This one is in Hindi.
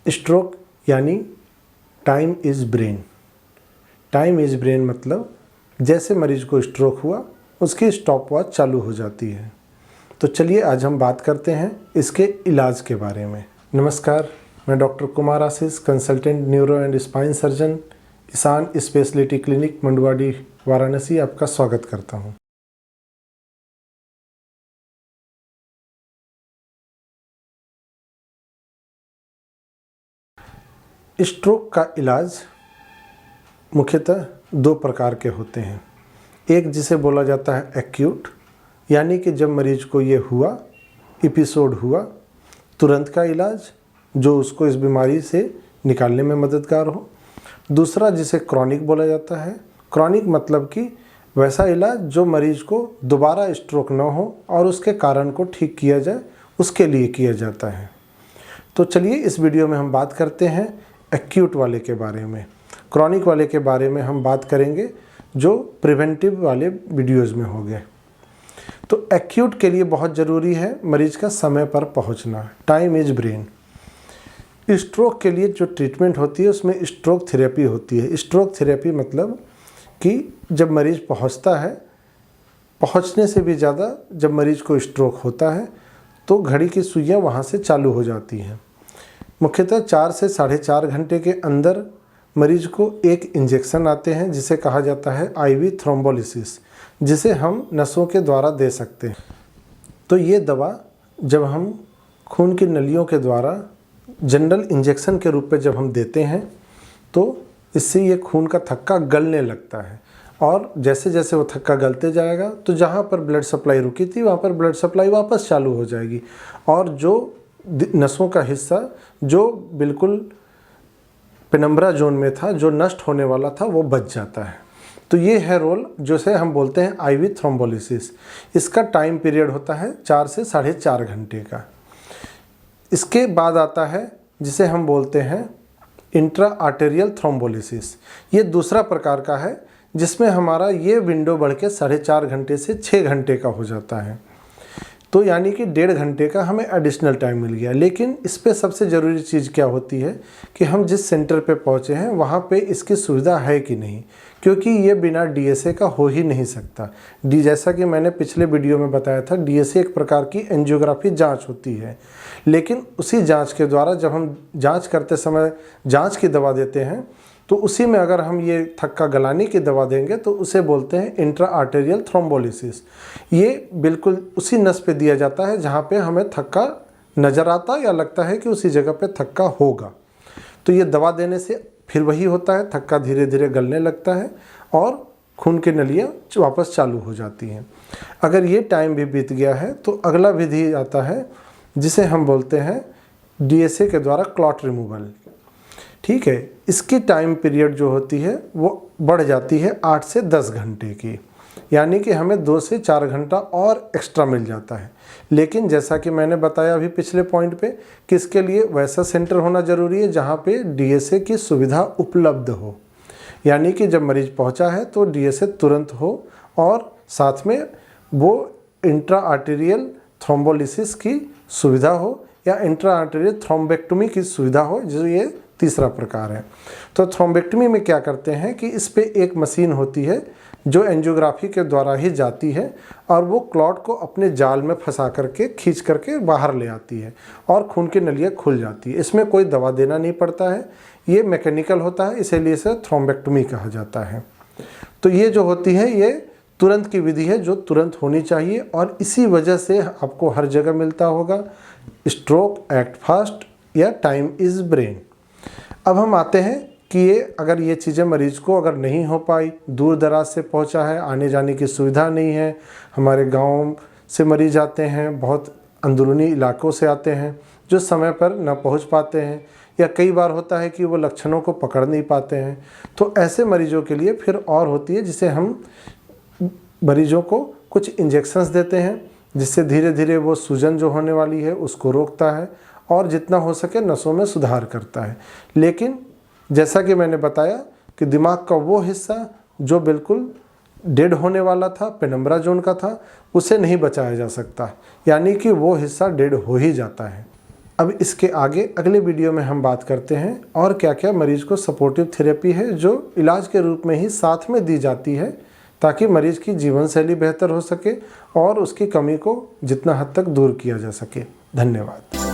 स्ट्रोक यानी time is brain. Time is brain मतलब जैसे मरीज को स्ट्रोक हुआ उसकी स्टॉप वॉच चालू हो जाती है। तो चलिए आज हम बात करते हैं इसके इलाज के बारे में। नमस्कार, मैं doctor Kumar Ashish, consultant neuro and spine surgeon, Ishan specialty clinic, Manduadih, Varanasi, आपका स्वागत करता हूं। स्ट्रोक का इलाज मुख्यतः दो प्रकार के होते हैं। एक जिसे बोला जाता है एक्यूट, यानी कि जब मरीज को ये हुआ, एपिसोड हुआ, तुरंत का इलाज जो उसको इस बीमारी से निकालने में मददगार हो। दूसरा जिसे क्रॉनिक बोला जाता है। क्रॉनिक मतलब कि वैसा इलाज जो मरीज को दोबारा स्ट्रोक न हो और उसके कारण को ठीक किया जाए, उसके लिए किया जाता है। तो चलिए इस वीडियो में हम बात करते हैं एक्यूट वाले के बारे में। क्रॉनिक वाले के बारे में हम बात करेंगे जो प्रिवेंटिव वाले वीडियोज़ में हो गए। तो एक्यूट के लिए बहुत ज़रूरी है मरीज का समय पर पहुंचना। Time is brain. स्ट्रोक के लिए जो ट्रीटमेंट होती है उसमें स्ट्रोक थेरेपी होती है। स्ट्रोक थेरेपी मतलब कि जब मरीज पहुंचता है, पहुंचने से भी ज़्यादा जब मरीज को स्ट्रोक होता है तो घड़ी की सुइयाँ वहाँ से चालू हो जाती हैं। मुख्यतः 4 से 4.5 घंटे के अंदर मरीज को एक इंजेक्शन आते हैं जिसे कहा जाता है आईवी थ्रोम्बोलिसिस, जिसे हम नसों के द्वारा दे सकते हैं। तो ये दवा जब हम खून की नलियों के द्वारा जनरल इंजेक्शन के रूप में जब हम देते हैं तो इससे ये खून का थक्का गलने लगता है, और जैसे जैसे वो थक्का गलते जाएगा तो जहाँ पर ब्लड सप्लाई रुकी थी वहाँ पर ब्लड सप्लाई वापस चालू हो जाएगी, और जो नसों का हिस्सा जो बिल्कुल पेनम्ब्रा जोन में था, जो नष्ट होने वाला था, वो बच जाता है। तो ये है रोल जिसे हम बोलते हैं आईवी थ्रोम्बोलिसिस। इसका टाइम पीरियड होता है 4 से 4.5 घंटे का। इसके बाद आता है जिसे हम बोलते हैं इंट्रा आर्टेरियल थ्रोम्बोलिसिस। ये दूसरा प्रकार का है जिसमें हमारा ये विंडो बढ़ के 4.5 घंटे से 6 घंटे का हो जाता है। तो यानी कि 1.5 घंटे का हमें एडिशनल टाइम मिल गया। लेकिन इस पे सबसे ज़रूरी चीज़ क्या होती है कि हम जिस सेंटर पे पहुँचे हैं वहाँ पे इसकी सुविधा है कि नहीं, क्योंकि ये बिना डीएसए का हो ही नहीं सकता। जैसा कि मैंने पिछले वीडियो में बताया था, डीएसए एक प्रकार की एंजियोग्राफी जांच होती है, लेकिन उसी जांच के द्वारा जब हम जांच करते समय जांच की दवा देते हैं तो उसी में अगर हम ये थक्का गलाने की दवा देंगे तो उसे बोलते हैं इंट्रा आर्टेरियल थ्रोम्बोलिसिस। ये बिल्कुल उसी नस पे दिया जाता है जहाँ पे हमें थक्का नज़र आता या लगता है कि उसी जगह पे थक्का होगा। तो ये दवा देने से फिर वही होता है, थक्का धीरे धीरे गलने लगता है और खून की नलियाँ वापस चालू हो जाती हैं। अगर ये टाइम भी बीत गया है तो अगला विधि आता है जिसे हम बोलते हैं डीएसए के द्वारा क्लॉट रिमूवल। ठीक है, इसकी टाइम पीरियड जो होती है वो बढ़ जाती है 8 से 10 घंटे की, यानी कि हमें 2 से 4 घंटा और एक्स्ट्रा मिल जाता है। लेकिन जैसा कि मैंने बताया अभी पिछले पॉइंट पे कि इसके लिए वैसा सेंटर होना ज़रूरी है जहाँ पे डीएसए की सुविधा उपलब्ध हो, यानी कि जब मरीज पहुँचा है तो डीएसए तुरंत हो और साथ में वो इंट्रा आर्टेरियल थ्रोम्बोलिसिस की सुविधा हो या इंट्रा आर्टेरियल थ्रोम्बेक्टोमी की सुविधा हो, जो ये तीसरा प्रकार है। तो थ्रोम्बेक्टोमी में क्या करते हैं कि इस पे एक मशीन होती है जो एंजियोग्राफी के द्वारा ही जाती है और वो क्लॉट को अपने जाल में फंसा करके खींच करके बाहर ले आती है और खून की नलियाँ खुल जाती है। इसमें कोई दवा देना नहीं पड़ता है, ये मैकेनिकल होता है, इसीलिए इसे थ्रोम्बेक्टोमी कहा जाता है। तो ये जो होती है ये तुरंत की विधि है जो तुरंत होनी चाहिए, और इसी वजह से आपको हर जगह मिलता होगा स्ट्रोक, एक्ट फास्ट या टाइम इज़ ब्रेन। अब हम आते हैं कि ये अगर ये चीज़ें मरीज को अगर नहीं हो पाई, दूर दराज से पहुंचा है, आने जाने की सुविधा नहीं है, हमारे गांव से मरीज आते हैं, बहुत अंदरूनी इलाकों से आते हैं जो समय पर न पहुंच पाते हैं, या कई बार होता है कि वो लक्षणों को पकड़ नहीं पाते हैं, तो ऐसे मरीजों के लिए फिर और होती है जिसे हम मरीजों को कुछ इंजेक्शंस देते हैं जिससे धीरे धीरे वो सूजन जो होने वाली है उसको रोकता है और जितना हो सके नसों में सुधार करता है। लेकिन जैसा कि मैंने बताया कि दिमाग का वो हिस्सा जो बिल्कुल डेड होने वाला था, पेनम्ब्रा जोन का था, उसे नहीं बचाया जा सकता, यानी कि वो हिस्सा डेड हो ही जाता है। अब इसके आगे अगले वीडियो में हम बात करते हैं और क्या क्या मरीज को सपोर्टिव थेरेपी है जो इलाज के रूप में ही साथ में दी जाती है, ताकि मरीज की जीवन शैली बेहतर हो सके और उसकी कमी को जितना हद तक दूर किया जा सके। धन्यवाद।